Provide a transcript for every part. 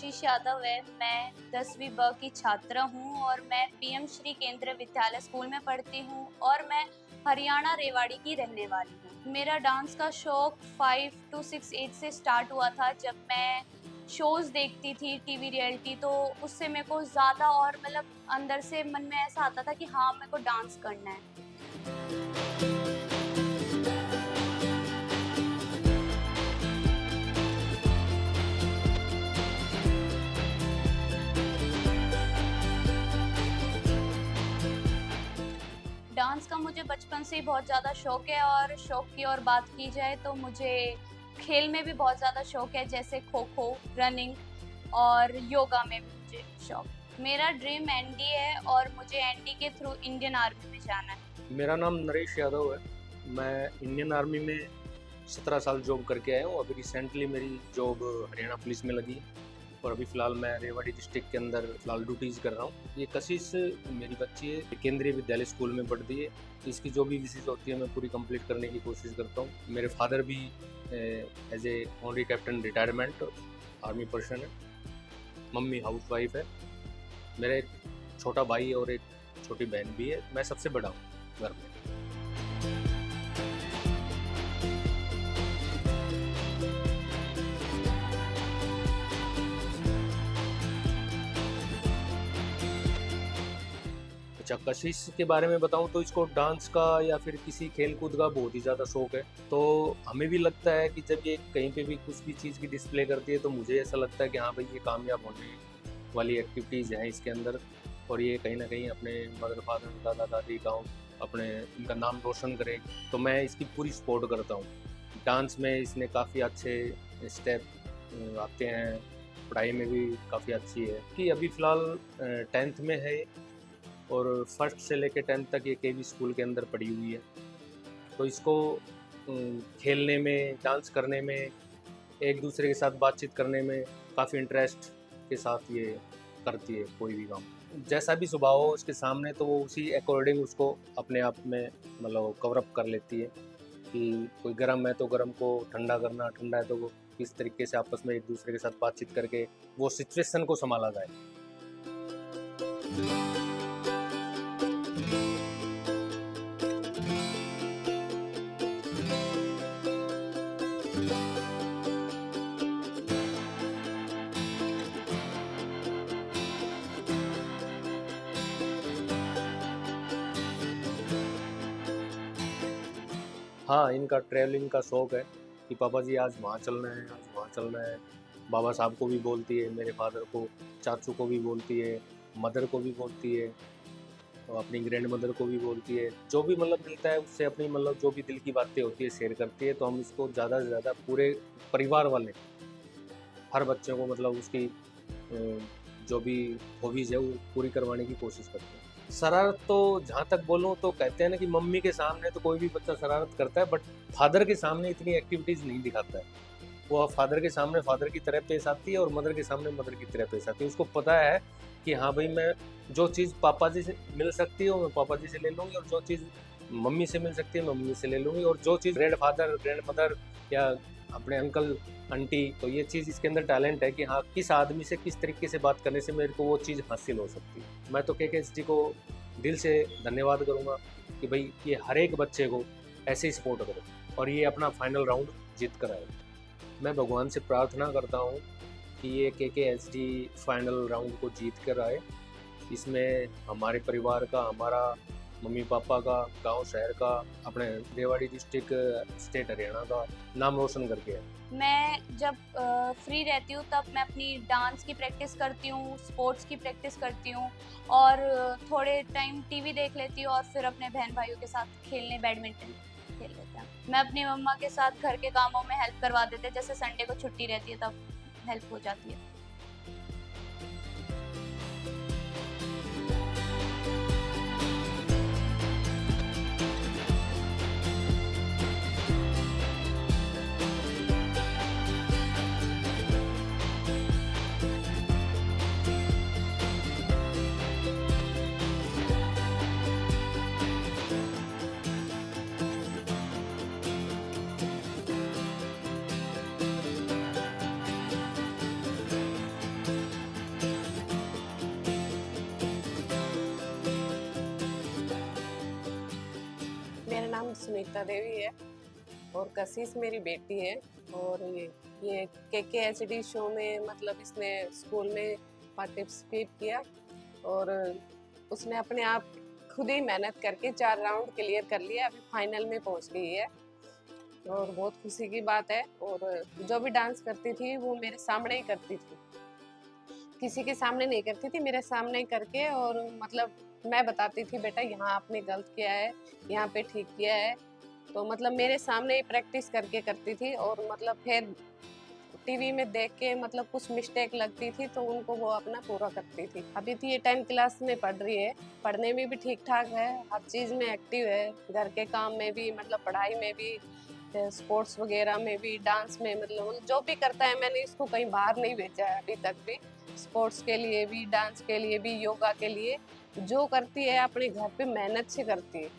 कशिश यादव है। मैं 10वीं ब की छात्रा हूँ और मैं पीएम श्री केंद्रीय विद्यालय स्कूल में पढ़ती हूँ और मैं हरियाणा रेवाड़ी की रहने वाली हूँ। मेरा डांस का शौक 5 टू 6 एज से स्टार्ट हुआ था जब मैं शोज़ देखती थी टीवी रियलिटी, तो उससे मेरे को ज़्यादा और मतलब अंदर से मन में ऐसा आता था कि हाँ, मेरे को डांस करना है। डांस का मुझे बचपन से ही बहुत ज़्यादा शौक है और शौक की और बात की जाए तो मुझे खेल में भी बहुत ज़्यादा शौक है, जैसे खो-खो, रनिंग और योगा में भी मुझे शौक। मेरा ड्रीम एनडी है और मुझे एनडी के थ्रू इंडियन आर्मी में जाना है। मेरा नाम नरेश यादव है। मैं इंडियन आर्मी में 17 साल जॉब करके आया हूँ। अभी रिसेंटली मेरी जॉब हरियाणा पुलिस में लगी और अभी फ़िलहाल मैं रेवाड़ी डिस्ट्रिक्ट के अंदर फ़िलहाल ड्यूटीज़ कर रहा हूँ। ये कशिश मेरी बच्ची है, केंद्रीय विद्यालय स्कूल में पढ़ती है। इसकी जो भी विशेष होती है मैं पूरी कंप्लीट करने की कोशिश करता हूँ। मेरे फादर भी as a honorary captain retirement army person है। मम्मी हाउस वाइफ है। मेरा एक छोटा भाई और एक छोटी बहन भी है। मैं सबसे बड़ा हूँ घर में। अच्छा, कशिश के बारे में बताऊं तो इसको डांस का या फिर किसी खेल कूद का बहुत ही ज़्यादा शौक है। तो हमें भी लगता है कि जब ये कहीं पे भी कुछ भी चीज़ की डिस्प्ले करती है तो मुझे ऐसा लगता है कि हाँ भाई, ये कामयाब होने वाली एक्टिविटीज़ हैं इसके अंदर और ये कहीं ना कहीं अपने मदर फादर दादा दादी गाँव अपने इनका नाम रोशन करे। तो मैं इसकी पूरी सपोर्ट करता हूँ। डांस में इसने काफ़ी अच्छे स्टेप आते हैं। पढ़ाई में भी काफ़ी अच्छी है कि अभी फ़िलहाल 10th में है और फर्स्ट से लेकर 10th तक ये केवी स्कूल के अंदर पढ़ी हुई है। तो इसको खेलने में, डांस करने में, एक दूसरे के साथ बातचीत करने में काफ़ी इंटरेस्ट के साथ ये करती है कोई भी काम। जैसा भी स्वभाव हो उसके सामने तो वो उसी अकॉर्डिंग उसको अपने आप में मतलब कवर अप कर लेती है कि कोई गर्म है तो गर्म को ठंडा करना, ठंडा है तो वो किस तरीके से आपस में एक दूसरे के साथ बातचीत करके वो सिचुएशन को संभाला जाए। हाँ, इनका ट्रैवलिंग का शौक़ है कि पापा जी आज वहाँ चलना है, आज वहाँ चलना है। बाबा साहब को भी बोलती है, मेरे फादर को, चाचू को भी बोलती है, मदर को भी बोलती है और अपनी ग्रैंड मदर को भी बोलती है। जो भी मतलब मिलता है उससे अपनी मतलब जो भी दिल की बातें होती है शेयर करती है। तो हम इसको ज़्यादा से ज़्यादा पूरे परिवार वाले हर बच्चे को मतलब उसकी जो भी हॉबीज़ है वो पूरी करवाने की कोशिश करते हैं। शरारत तो जहाँ तक बोलूँ तो कहते हैं ना कि मम्मी के सामने तो कोई भी बच्चा शरारत करता है, बट फादर के सामने इतनी एक्टिविटीज़ नहीं दिखाता है। वो फादर के सामने फादर की तरह पेश आती है और मदर के सामने मदर की तरह पेश आती है। उसको पता है कि हाँ भाई, मैं जो चीज़ पापा जी से मिल सकती है वो मैं पापा जी से ले लूँगी और जो चीज़ मम्मी से मिल सकती है मैं मम्मी से ले लूँगी और जो चीज़ ग्रैंड फादर ग्रैंड मदर या अपने अंकल आंटी, तो ये चीज़ इसके अंदर टैलेंट है कि हाँ किस आदमी से किस तरीके से बात करने से मेरे को वो चीज़ हासिल हो सकती है। मैं तो KKSD को दिल से धन्यवाद करूँगा कि भाई ये हर एक बच्चे को ऐसे ही सपोर्ट करो और ये अपना फाइनल राउंड जीत कर आए। मैं भगवान से प्रार्थना करता हूँ कि ये KKSD फाइनल राउंड को जीत कर आए। इसमें हमारे परिवार का, हमारा मम्मी पापा का, गांव शहर का, अपने रेवाड़ी डिस्ट्रिक्ट स्टेट हरियाणा का नाम रोशन करके है। मैं जब फ्री रहती हूँ तब मैं अपनी डांस की प्रैक्टिस करती हूँ, स्पोर्ट्स की प्रैक्टिस करती हूँ और थोड़े टाइम टीवी देख लेती हूँ और फिर अपने बहन भाइयों के साथ खेलने बैडमिंटन खेल लेते हैं। मैं अपनी मम्मा के साथ घर के कामों में हेल्प करवा देते हैं, जैसे संडे को छुट्टी रहती है तब हेल्प हो जाती है। मेरा नाम सुनीता देवी है और कशिश मेरी बेटी है। और ये KKHD शो में मतलब इसने स्कूल में पार्टिसिपेट किया और उसने अपने आप खुद ही मेहनत करके 4 राउंड क्लियर कर लिया, अभी फाइनल में पहुंच गई है और बहुत खुशी की बात है। और जो भी डांस करती थी वो मेरे सामने ही करती थी, किसी के सामने नहीं करती थी, मेरे सामने ही करके। और मतलब मैं बताती थी बेटा यहाँ आपने गलत किया है, यहाँ पे ठीक किया है, तो मतलब मेरे सामने ही प्रैक्टिस करके करती थी। और मतलब फिर टीवी में देख के मतलब कुछ मिस्टेक लगती थी तो उनको वो अपना पूरा करती थी। अभी तो ये 10th क्लास में पढ़ रही है, पढ़ने में भी ठीक ठाक है, हर चीज़ में एक्टिव है, घर के काम में भी, मतलब पढ़ाई में भी, स्पोर्ट्स वगैरह में भी, डांस में, मतलब जो भी करता है। मैंने इसको कहीं बाहर नहीं भेजा है अभी तक भी, स्पोर्ट्स के लिए भी, डांस के लिए भी, योगा के लिए। जो करती है अपने घर पे मेहनत से करती है।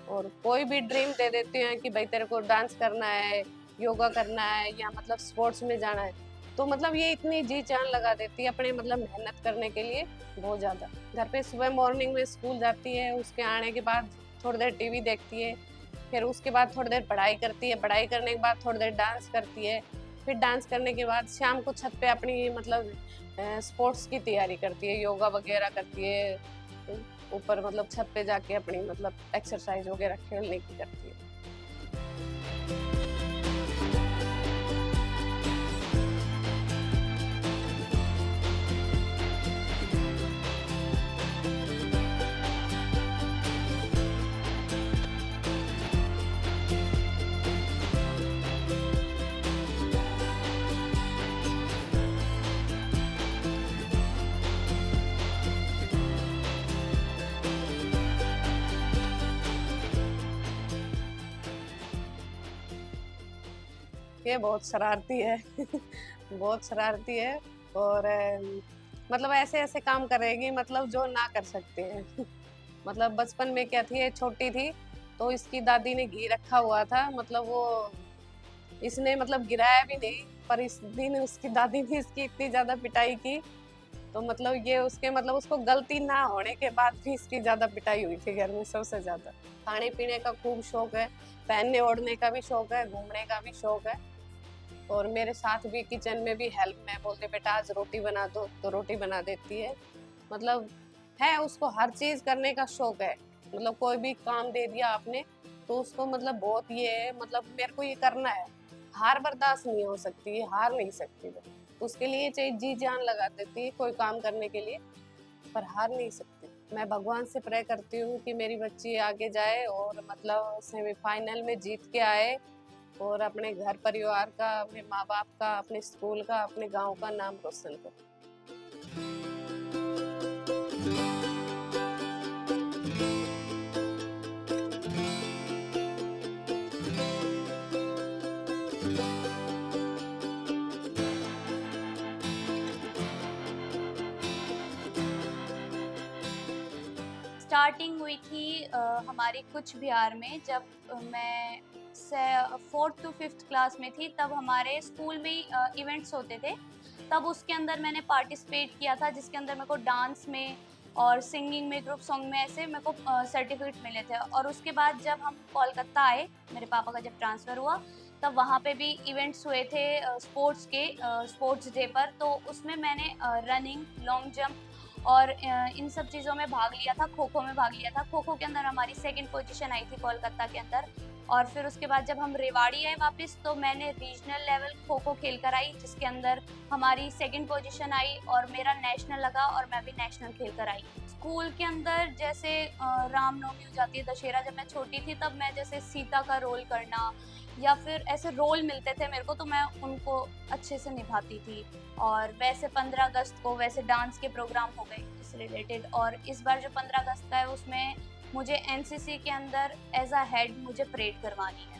और कोई भी ड्रीम दे देते हैं कि भाई तेरे को डांस करना है, योगा करना है या मतलब स्पोर्ट्स में जाना है, तो मतलब ये इतनी जी जान लगा देती है अपने मतलब मेहनत करने के लिए बहुत ज़्यादा। घर पे सुबह मॉर्निंग में स्कूल जाती है, उसके आने के बाद थोड़ी देर टीवी देखती है, फिर उसके बाद थोड़ी देर पढ़ाई करती है, पढ़ाई करने के बाद थोड़ी देर डांस करती है, फिर डांस करने के बाद शाम को छत पे अपनी मतलब स्पोर्ट्स की तैयारी करती है, योगा वगैरह करती है, ऊपर मतलब छत पे जाके अपनी मतलब एक्सरसाइज वगैरह खेलने की करती है। ये बहुत शरारती है बहुत शरारती है। और मतलब ऐसे ऐसे काम करेगी मतलब जो ना कर सकते हैं मतलब बचपन में क्या थी, ये छोटी थी तो इसकी दादी ने घी रखा हुआ था, मतलब वो इसने मतलब गिराया भी नहीं, पर इस दिन उसकी दादी ने इसकी इतनी ज्यादा पिटाई की, तो मतलब ये उसके मतलब उसको गलती ना होने के बाद भी इसकी ज्यादा पिटाई हुई थी घर में सबसे ज्यादा। खाने पीने का खूब शौक है, पहनने ओढ़ने का भी शौक है, घूमने का भी शौक है। और मेरे साथ भी किचन में भी हेल्प, मैं बोलते बेटा आज रोटी बना दो तो रोटी बना देती है। मतलब है उसको हर चीज करने का शौक है, मतलब कोई भी काम दे दिया आपने तो उसको मतलब बहुत ये है, मतलब मेरे को ये करना है, हार बर्दाश्त नहीं हो सकती, हार नहीं सकती वो, उसके लिए चाहे जी जान लगा देती है कोई काम करने के लिए, पर हार नहीं सकती। मैं भगवान से प्रे करती हूँ कि मेरी बच्ची आगे जाए और मतलब सेमीफाइनल में जीत के आए और अपने घर परिवार का, अपने माँ बाप का, अपने स्कूल का, अपने गांव का नाम रोशन करे। स्टार्टिंग हुई थी हमारी कुछ बिहार में, जब मैं 4th to 5th क्लास में थी, तब हमारे स्कूल में इवेंट्स होते थे, तब उसके अंदर मैंने पार्टिसिपेट किया था, जिसके अंदर मेरे को डांस में और सिंगिंग में, ग्रुप सॉन्ग में ऐसे मेरे को सर्टिफिकेट मिले थे। और उसके बाद जब हम कोलकाता आए, मेरे पापा का जब ट्रांसफ़र हुआ, तब वहाँ पे भी इवेंट्स हुए थे स्पोर्ट्स के, स्पोर्ट्स डे पर, तो उसमें मैंने रनिंग, लॉन्ग जंप और इन सब चीज़ों में भाग लिया था। खो खो में भाग लिया था, खो खो के अंदर हमारी 2nd पोजीशन आई थी कोलकाता के अंदर। और फिर उसके बाद जब हम रेवाड़ी आए वापस, तो मैंने रीजनल लेवल खो खो खेल कर आई, जिसके अंदर हमारी 2nd पोजीशन आई और मेरा नेशनल लगा और मैं भी नेशनल खेल कर आई। स्कूल के अंदर जैसे रामनवमी हो जाती है, दशहरा, जब मैं छोटी थी तब मैं जैसे सीता का रोल करना या फिर ऐसे रोल मिलते थे मेरे को, तो मैं उनको अच्छे से निभाती थी। और वैसे 15 अगस्त को वैसे डांस के प्रोग्राम हो गए इस रिलेटेड, और इस बार जो 15 अगस्त का है उसमें मुझे एनसीसी के अंदर एज अ हेड मुझे परेड करवानी है।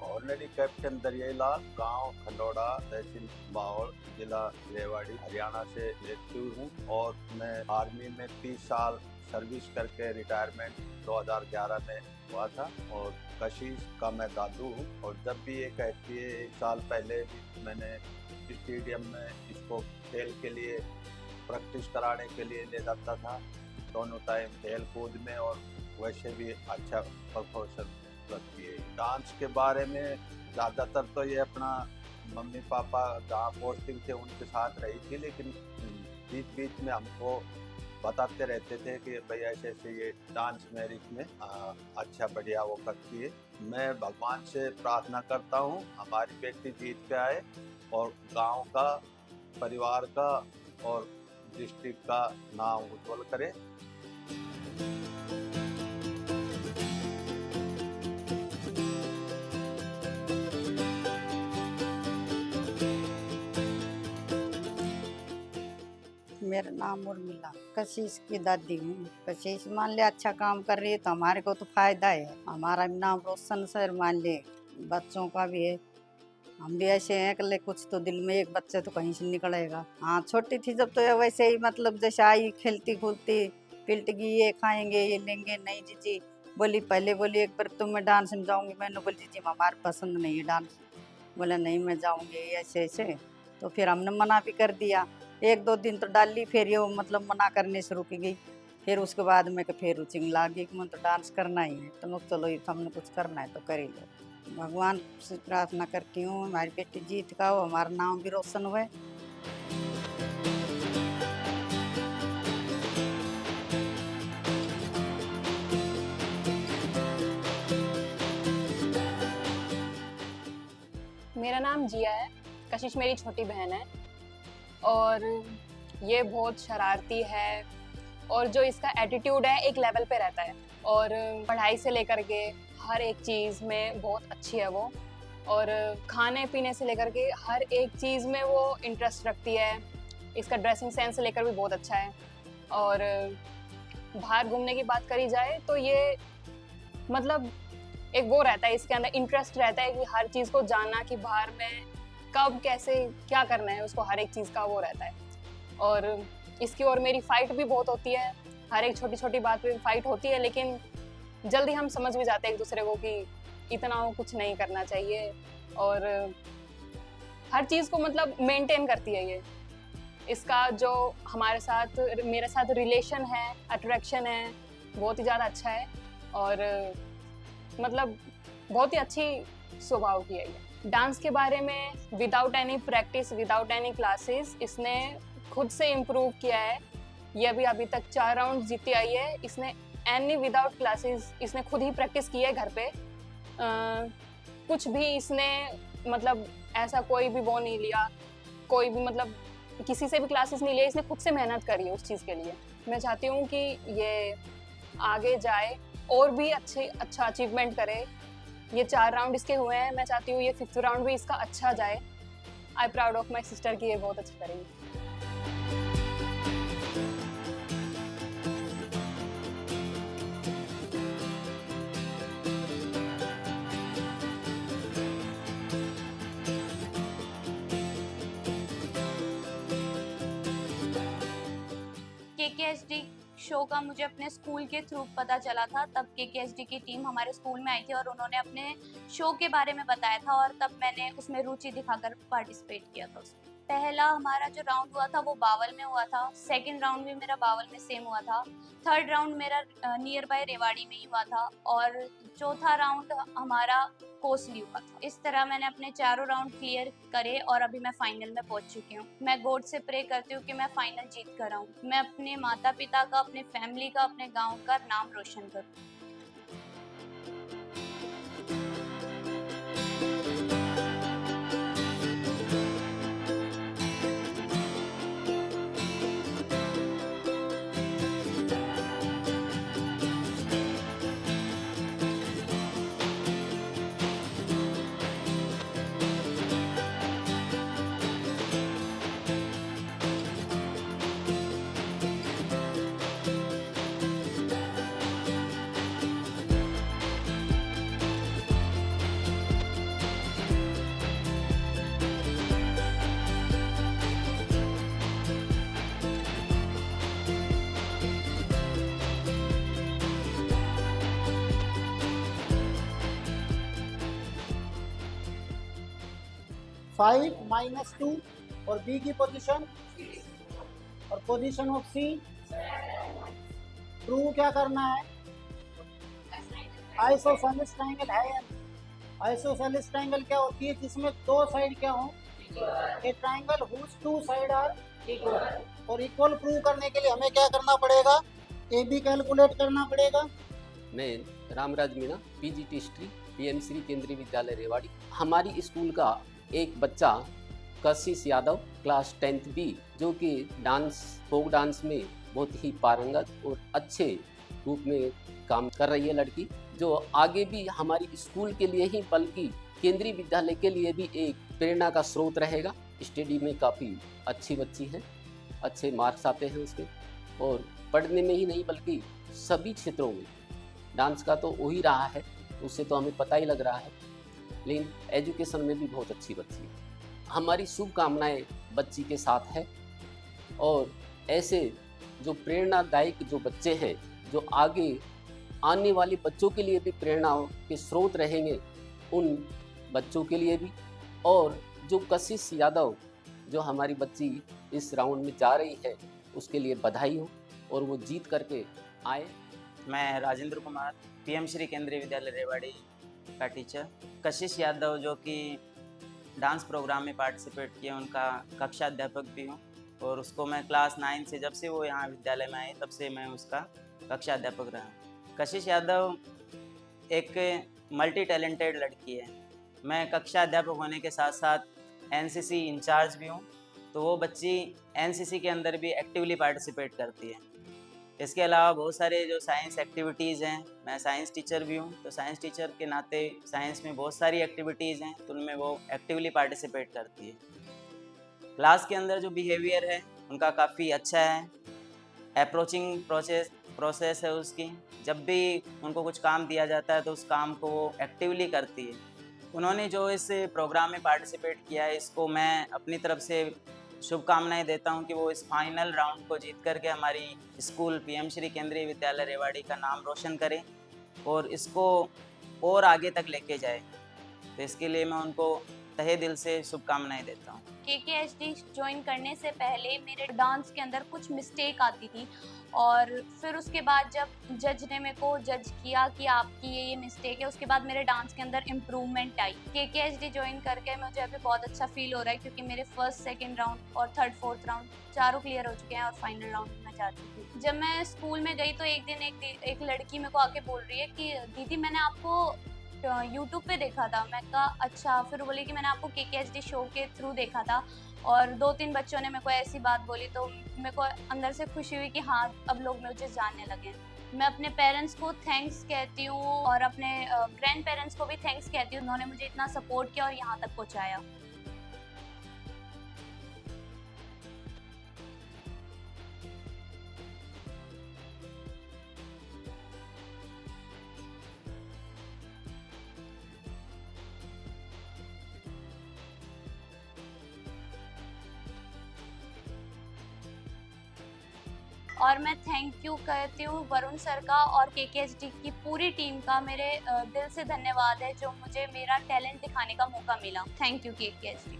ऑर्डिनरी कैप्टन दरियालाल, गांव खंडोड़ा, तहसील बावल, जिला रेवाड़ी, हरियाणा से एक्टिव हूँ और मैं आर्मी में 30 साल सर्विस करके रिटायरमेंट 2011 में हुआ था और कशिश का मैं दादू हूँ। और जब भी ये कहती है, 1 साल पहले भी मैंने स्टेडियम में इसको खेल के लिए प्रैक्टिस कराने के लिए ले जाता था, दोनों टाइम खेल कूद में, और वैसे भी अच्छा परफॉर्मेंस रखती है। डांस के बारे में ज़्यादातर तो ये अपना मम्मी पापा जहाँ पोस्टिंग थे उनके साथ रही थी, लेकिन बीच बीच में हमको बताते रहते थे कि भाई ऐसे ऐसे ये डांस मेरिट में अच्छा बढ़िया वो करती है। मैं भगवान से प्रार्थना करता हूँ हमारी बेटी जीत के आए और गांव का, परिवार का और डिस्ट्रिक्ट का नाम उज्जवल करे। मेरा नाम उर्मिला, कशिश की दादी हूँ। कशिश मान ले अच्छा काम कर रही है तो हमारे को तो फायदा है, हमारा भी नाम रोशन सर मान ले, बच्चों का भी है। हम भी ऐसे हैं कि कुछ तो दिल में एक बच्चे तो कहीं से निकलेगा। हाँ, छोटी थी जब तो वैसे ही मतलब जैसे आई खेलती खूलती पिलट गई, ये खाएंगे ये लेंगे, नहीं जीजी बोली, पहले बोली एक बार तो मैं डांस में जाऊँगी, मैंने बोली जीजी हमारे पसंद नहीं है डांस, बोला नहीं मैं जाऊँगी ऐसे ऐसे। तो फिर हमने मना भी कर दिया, 1-2 दिन तो डाल ली, फिर ये मतलब मना करने से रुक गई। फिर उसके बाद में फिर रुचि लागी कि मैं तो डांस करना ही है, तो मैं चलो ये हमने कुछ करना है तो कर ही लो। भगवान से प्रार्थना करती हूँ हमारी बेटी जीत का हो, हमारा नाम भी रोशन हुए। मेरा नाम जिया है, कशिश मेरी छोटी बहन है और ये बहुत शरारती है और जो इसका एटीट्यूड है एक लेवल पे रहता है और पढ़ाई से लेकर के हर एक चीज़ में बहुत अच्छी है वो, और खाने पीने से लेकर के हर एक चीज़ में वो इंटरेस्ट रखती है। इसका ड्रेसिंग सेंस से लेकर भी बहुत अच्छा है। और बाहर घूमने की बात करी जाए तो ये मतलब एक वो रहता है, इसके अंदर इंटरेस्ट रहता है कि हर चीज़ को जानना कि बाहर में कब कैसे क्या करना है, उसको हर एक चीज़ का वो रहता है। और इसकी और मेरी फ़ाइट भी बहुत होती है, हर एक छोटी छोटी बात पे फ़ाइट होती है, लेकिन जल्दी हम समझ भी जाते हैं एक दूसरे को कि इतना कुछ नहीं करना चाहिए। और हर चीज़ को मतलब मेंटेन करती है ये। इसका जो हमारे साथ मेरे साथ रिलेशन है, अट्रैक्शन है, बहुत ही ज़्यादा अच्छा है और मतलब बहुत ही अच्छी स्वभाव की है ये। डांस के बारे में without any practice, without any classes इसने खुद से इम्प्रूव किया है। ये अभी तक 4 राउंड जीती आई है। इसने एनी विदाउट क्लासेस इसने खुद ही प्रैक्टिस की है घर पे। कुछ भी इसने मतलब ऐसा कोई भी वो नहीं लिया, कोई भी मतलब किसी से भी क्लासेस नहीं लिया, इसने खुद से मेहनत करी है उस चीज़ के लिए। मैं चाहती हूँ कि ये आगे जाए और भी अच्छा अचीवमेंट करे। ये 4 राउंड इसके हुए हैं, मैं चाहती हूँ ये 5th राउंड भी इसका अच्छा जाए। I proud of my sister कि ये बहुत अच्छा करेंगी। KKHD शो का मुझे अपने स्कूल के थ्रू पता चला था। तब KKHD की टीम हमारे स्कूल में आई थी और उन्होंने अपने शो के बारे में बताया था और तब मैंने उसमें रुचि दिखाकर पार्टिसिपेट किया था उसमें। पहला हमारा जो राउंड हुआ था वो बावल में हुआ था, 2nd राउंड भी मेरा बावल में सेम हुआ था, 3rd राउंड मेरा नियर बाय रेवाड़ी में ही हुआ था और 4था राउंड हमारा कोसली हुआ था। इस तरह मैंने अपने 4 राउंड क्लियर करे और अभी मैं फाइनल में पहुंच चुकी हूँ। मैं गॉड से प्रे करती हूँ कि मैं फाइनल जीत कर आऊँ, मैं अपने माता पिता का, अपने फैमिली का, अपने गाँव का नाम रोशन करूँ। 5 माइनस 2 और बी की पोजीशन और पोजीशन ऑफ सी प्रूव क्या करना है आइसोसेलेस ट्रायंगल है आइसोसेलेस ट्रायंगल क्या होती है जिसमें दो साइड क्या हो a triangle whose two side are equal और इक्वल प्रूव करने के लिए हमें क्या करना पड़ेगा ए बी कैलकुलेट करना पड़ेगा। मैं Ramraj Meena PGT history PM Shri केंद्रीय विद्यालय रेवाड़ी। हमारी स्कूल का एक बच्चा कशिश यादव क्लास 10th बी जो कि फोक डांस में बहुत ही पारंगत और अच्छे रूप में काम कर रही है लड़की, जो आगे भी हमारी स्कूल के लिए ही बल्कि केंद्रीय विद्यालय के लिए भी एक प्रेरणा का स्रोत रहेगा। स्टडी में काफ़ी अच्छी बच्ची है, अच्छे मार्क्स आते हैं उसके, और पढ़ने में ही नहीं बल्कि सभी क्षेत्रों में डांस का तो वही रहा है, उससे तो हमें पता ही लग रहा है, लेकिन एजुकेशन में भी बहुत अच्छी बच्ची है। हमारी शुभकामनाएं बच्ची के साथ है और ऐसे जो प्रेरणादायक जो बच्चे हैं जो आगे आने वाले बच्चों के लिए भी प्रेरणा के स्रोत रहेंगे, उन बच्चों के लिए भी, और जो कशिश यादव जो हमारी बच्ची इस राउंड में जा रही है उसके लिए बधाई हो और वो जीत करके आए। मैं राजेंद्र कुमार पीएम श्री केंद्रीय विद्यालय रेवाड़ी का टीचर। कशिश यादव जो कि डांस प्रोग्राम में पार्टिसिपेट किए, उनका कक्षा अध्यापक भी हूँ और उसको मैं क्लास 9 से जब से वो यहाँ विद्यालय में आई तब से मैं उसका कक्षा अध्यापक रहा हूँ। कशिश यादव एक मल्टी टैलेंटेड लड़की है। मैं कक्षा अध्यापक होने के साथ साथ एनसीसी इंचार्ज भी हूँ, तो वो बच्ची एनसीसी के अंदर भी एक्टिवली पार्टिसिपेट करती है। इसके अलावा बहुत सारे जो साइंस एक्टिविटीज़ हैं, मैं साइंस टीचर भी हूँ, तो साइंस टीचर के नाते साइंस में बहुत सारी एक्टिविटीज़ हैं तो उनमें वो एक्टिवली पार्टिसिपेट करती है। क्लास के अंदर जो बिहेवियर है उनका काफ़ी अच्छा है। अप्रोचिंग प्रोसेस है उसकी, जब भी उनको कुछ काम दिया जाता है तो उस काम को वो एक्टिवली करती है। उन्होंने जो इस प्रोग्राम में पार्टिसिपेट किया है, इसको मैं अपनी तरफ से शुभकामनाएं देता हूं कि वो इस फाइनल राउंड को जीत करके हमारी स्कूल पीएम श्री केंद्रीय विद्यालय रेवाड़ी का नाम रोशन करें और इसको और आगे तक लेके जाए। तो इसके लिए मैं उनको तहे दिल से शुभकामनाएं देता हूँ। KKHD ज्वाइन करने से पहले मेरे डांस के अंदर कुछ मिस्टेक आती थी और फिर उसके बाद जब जज ने मेरे को जज किया कि आपकी ये मिस्टेक है, उसके बाद मेरे डांस के अंदर इम्प्रूवमेंट आई। KKHD ज्वाइन करके मुझे अभी बहुत अच्छा फील हो रहा है क्योंकि मेरे फर्स्ट, सेकंड राउंड और थर्ड, फोर्थ राउंड चारों क्लियर हो चुके हैं और फाइनल राउंड में जा चुकी हूँ। जब मैं स्कूल में गई तो एक दिन एक लड़की मेरे को आके बोल रही है कि दीदी मैंने आपको यूट्यूब पे देखा था। मैं कहा अच्छा, फिर बोली कि मैंने आपको KKHD शो के थ्रू देखा था, और 2-3 बच्चों ने मेरे को ऐसी बात बोली तो मेरे को अंदर से खुशी हुई कि हाँ अब लोग मुझे जानने लगे हैं। मैं अपने पेरेंट्स को थैंक्स कहती हूँ और अपने ग्रैंड पेरेंट्स को भी थैंक्स कहती हूँ, उन्होंने मुझे इतना सपोर्ट किया और यहाँ तक पहुँचाया। और मैं थैंक यू कहती हूँ वरुण सर का और KKHD की पूरी टीम का। मेरे दिल से धन्यवाद है जो मुझे मेरा टैलेंट दिखाने का मौका मिला। Thank you KKHD।